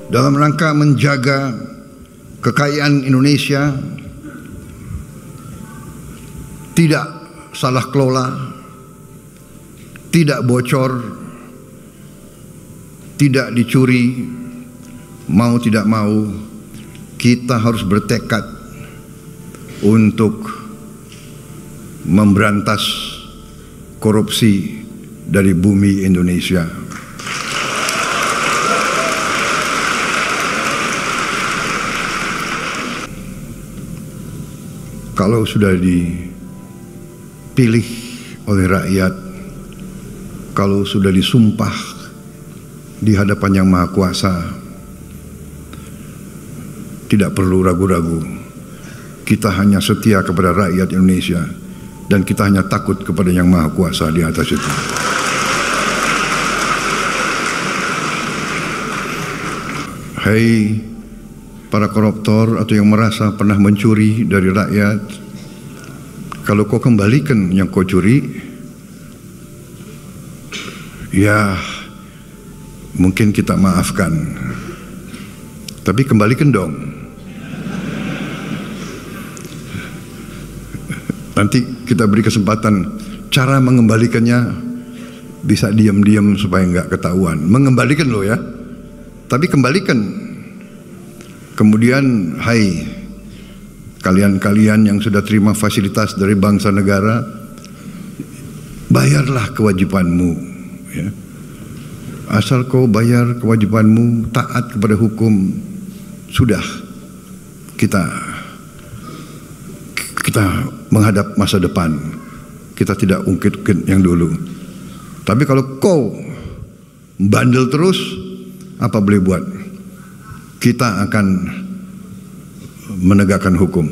dalam rangka menjaga kekayaan Indonesia tidak salah kelola, tidak bocor, tidak dicuri, mau tidak mau kita harus bertekad untuk memberantas korupsi dari bumi Indonesia. Kalau sudah dipilih oleh rakyat, kalau sudah disumpah di hadapan Yang Maha Kuasa, tidak perlu ragu-ragu. Kita hanya setia kepada rakyat Indonesia dan kita hanya takut kepada Yang Maha Kuasa di atas itu. Hai para koruptor atau yang merasa pernah mencuri dari rakyat, kalau kau kembalikan yang kau curi, ya mungkin kita maafkan, tapi kembalikan dong. Nanti kita beri kesempatan cara mengembalikannya, bisa diam-diam supaya nggak ketahuan. Mengembalikan loh ya, tapi kembalikan. Kemudian, hai kalian-kalian yang sudah terima fasilitas dari bangsa negara, bayarlah kewajibanmu ya. Asal kau bayar kewajibanmu, taat kepada hukum, sudah kita menghadap masa depan. Kita tidak ungkit-ungkit yang dulu. Tapi kalau kau bandel terus, apa boleh buat? Kita akan menegakkan hukum.